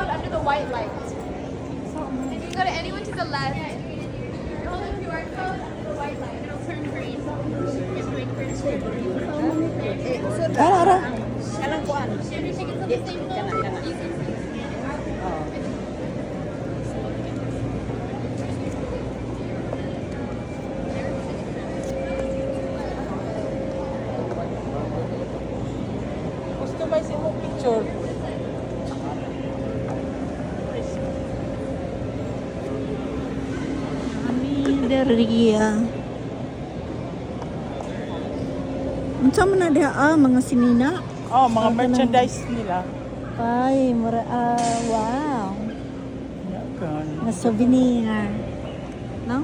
code under the white light. And you can go to anyone to the left. You hold the QR code under the white light. It'll turn green. Just wait for it to turn green. Ara. If she gets on the same phone, you can see. Customize mo picture. Amideria. Unsa man na diha mga sinina? Oh, mga merchandise nila. Ay, wow. Yakan. Mga souvenir. No?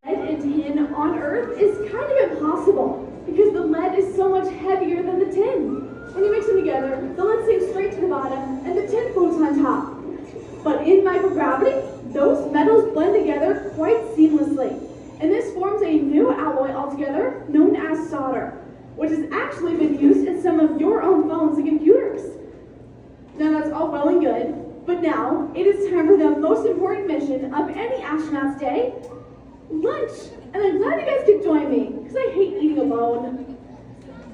Lead and tin on Earth is kind of impossible because the lead is so much heavier than the tin. When you mix them together, the lead sinks straight to the bottom and the tin floats on top. But in microgravity, those metals blend together quite seamlessly. And this forms a new alloy altogether known as solder, which has actually been used in some of your own phones and computers. Now that's all well and good, but now it is time for the most important mission of any astronaut's day, lunch. And I'm glad you guys could join me, because I hate eating alone.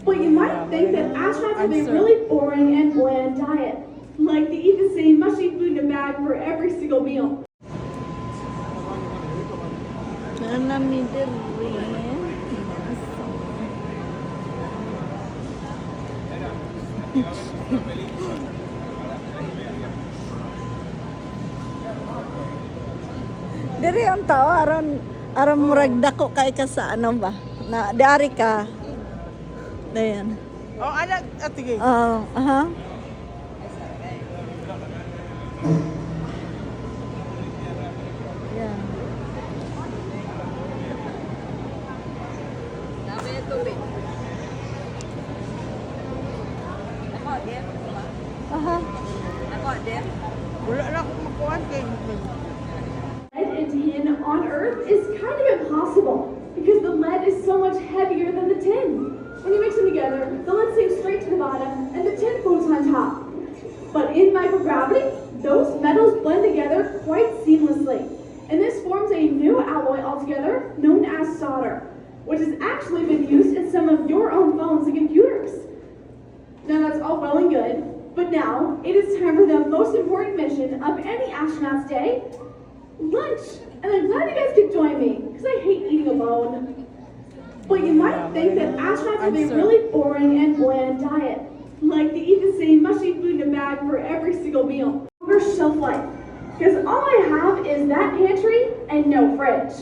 But you might think that astronauts have a really boring and bland diet, like they eat the same mushy food in a bag for every single meal. Diri ang tao aron murag dako kay ka sa ano ba? Na diari ka. Dayan. Oh, anak, sige. Oh, aha. Yeah. Aha. Wala na akong makuhan kay Lead and tin on Earth is kind of impossible because the lead is so much heavier than the tin. When you mix them together, the lead sinks straight to the bottom and the tin floats on top. But in microgravity, those metals blend together quite seamlessly. And this forms a new alloy altogether known as solder, which has actually been used in some of your own phones and computers. Now that's all well and good, but now it is time for the most important mission of any astronaut's day, lunch. And I'm glad you guys could join me, because I hate eating alone. But you might think that astronauts have a really boring and bland diet, like they eat the same mushy food in a bag for every single meal. For shelf life, because all I have is that pantry and no fridge.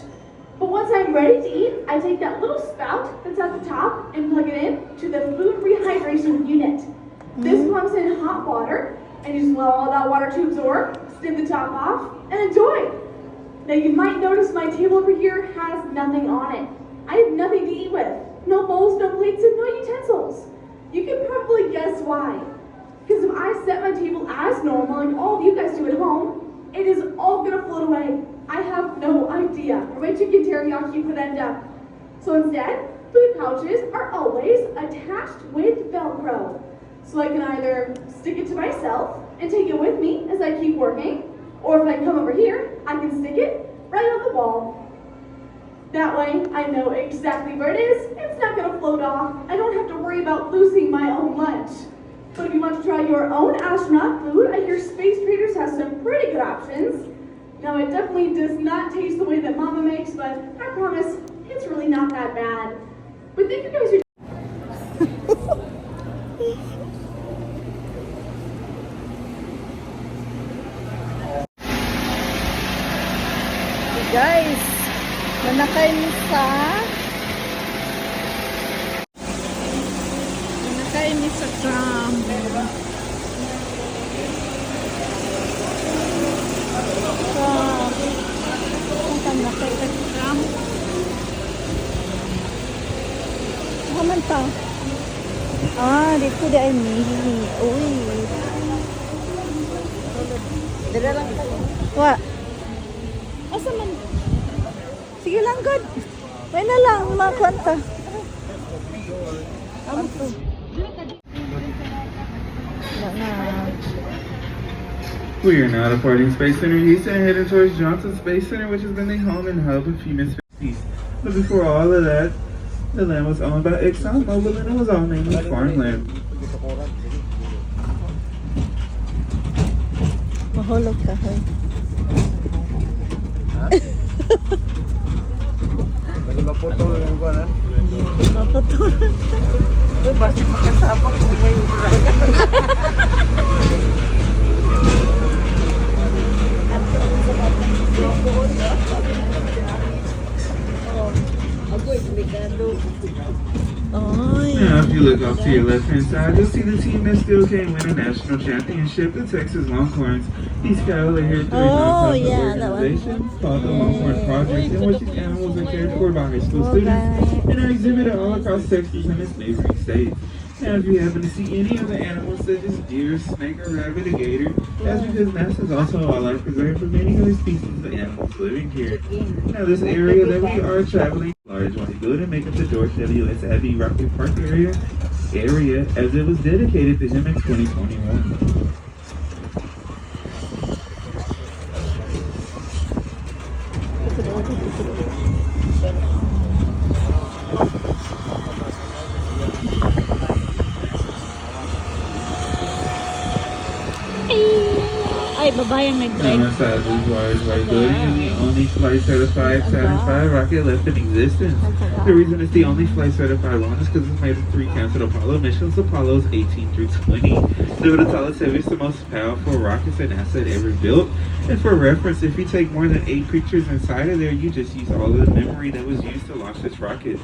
But once I'm ready to eat, I take that little spout that's at the top and plug it in to the food rehydration unit. This pumps in hot water, and you just let all that water to absorb, snip the top off, and enjoy. Now you might notice my table over here has nothing on it. I have nothing to eat with. No bowls, no plates, and no utensils. You can probably guess why. Because if I set my table as normal, like all of you guys do at home, it is all gonna float away. I have no idea where my chicken teriyaki would end up. So instead, food pouches are always attached with Velcro. So I can either stick it to myself and take it with me as I keep working, or if I come over here, I can stick it right on the wall. That way, I know exactly where it is. It's not gonna float off. I don't have to worry about losing my own lunch. But if you want to try your own astronaut food, I hear Space Traders has some pretty good options. Now, it definitely does not taste the way that Mama makes, but I promise it's really not that bad. But thank you guys for Guys, manakay ni sa tram. Manakay sa tram. Haman pa. Dito di ay mili. Uy. Dala lang ka. Wa. Asa man? Sige lang, God. May na lang, makwanta. Amo to. Na. We are now departing Space Center Houston and heading towards Johnson Space Center, which has been the home and hub of human species. But before all of that, the land was owned by ExxonMobil and it was all mainly farmland. Mahulog ka, hoy. Maputol. Uy, basta makasama ko ngayon. Now, if you look off to your left-hand side, you'll see the team that still can't win a national championship, the Texas Longhorns. These cattle are here through a nonprofit organization called the Longhorn Project, in which these animals are cared for by high school students and are exhibited all across Texas and its neighboring states. Now, if you happen to see any of the animals such as deer, snake, or rabbit, or gator, that's because NASA is also a wildlife preserve for many other species of animals living here. Now, this area that we are traveling large one building make up the George U.S.A. Rocket Park area as it was dedicated to him in 2021. Ay, babae ang nag-drive. Inside this large white building is the only flight certified satisfied rocket left in existence. The reason it's the only flight certified one is because it's made of 3 canceled Apollo missions, Apollos 18 through 20. Nevertheless, it's the most powerful rockets that NASA had ever built. And for reference, if you take more than 8 pictures inside of there, you just use all of the memory that was used to launch this rocket.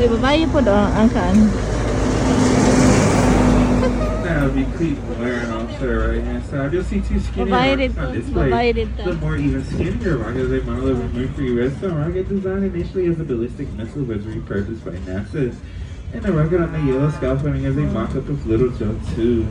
Ay, babae po doon ang kaan. Now, if you keep wearing off to the right hand side, you'll see 2 skinny rockets on display. The more even skinnier rocket is a model of a Mercury Redstone rocket designed initially as a ballistic missile was repurposed by NASA. And the rocket on the yellow scaffolding is a mock-up of Little Joe 2.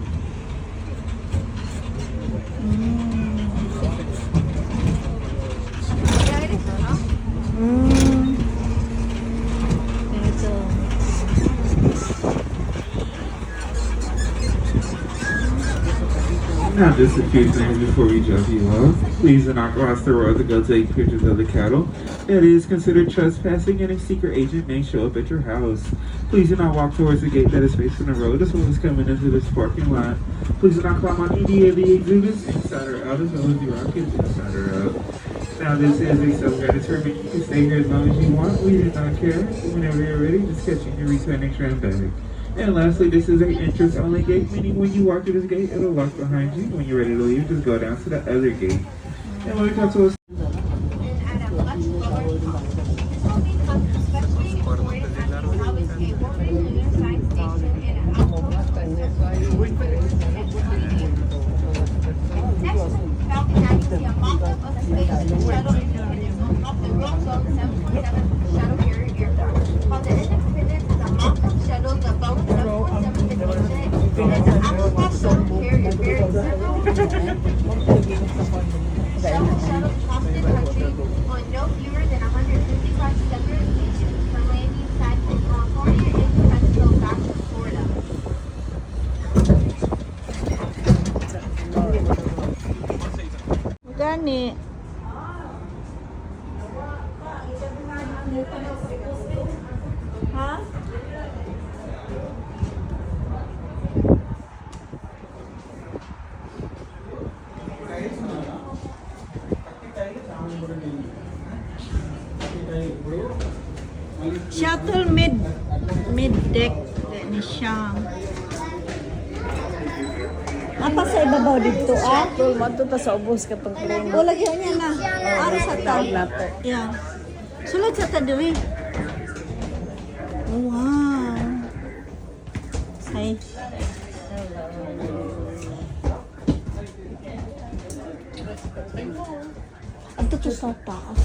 Now, just a few things before we drop you off. Please do not cross the road to go take pictures of the cattle. That is considered trespassing, and a secret agent may show up at your house. Please do not walk towards the gate that is facing the road as well as coming into this parking lot. Please do not climb on any of the exhibits inside or out as well as the rockets inside or out. Now, this is a self-guided tour, but you can stay here as long as you want. We do not care. Whenever you're ready, just catch your returning tram bag. And lastly, this is an entrance-only gate, meaning when you walk through this gate, it'll lock behind you. When you're ready to leave, just go down to the other gate. And when we come to us, Gani. Ha? Shuttle mid deck ni siya. Apa sa ibabaw dito ah? Tol, mato ta sa ubos katong plane. O lagi niya na. Ara sa ta. Yeah. Sulod sa ta diri. Oh, wow. Hi. Ang to sa taas.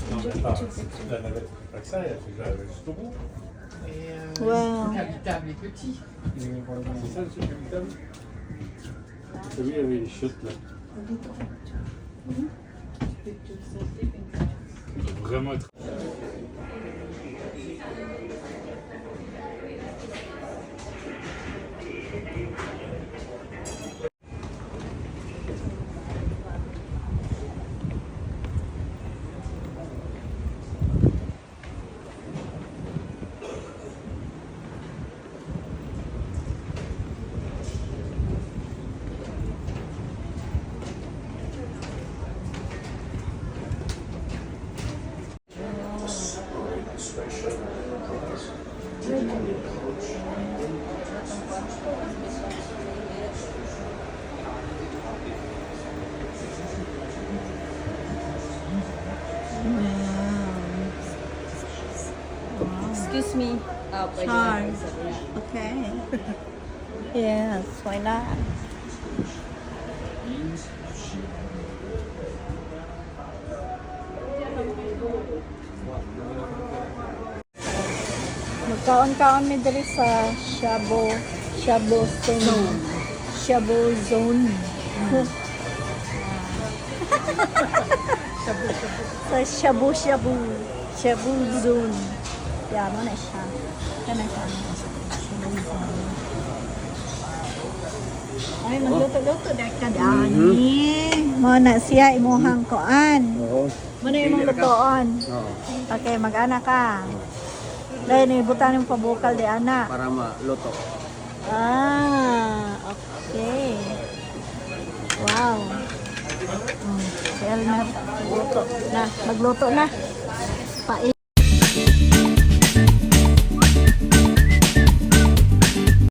Wow. Oui, il y avait les chutes là. Vraiment. Excuse me. Pwede Char. na isa na. Okay. Yes, why not? Magkaon-kaon mi diri sa Shabu Zone. Shabu Zone. Sa Shabu Zone. Yeah, mo na siya. Kana siya. Shabu Zone. Ay, magluto-luto dahil ka dani. Mo na siya imuhang koan. Oo. Mo na imong lutoon. Oo. Okay, mag-ana ka. Dahil ibutan yung pabukal di ana. Para maluto. Ah, okay. Wow. Si Elmer, magluto na. Magluto na. Pain.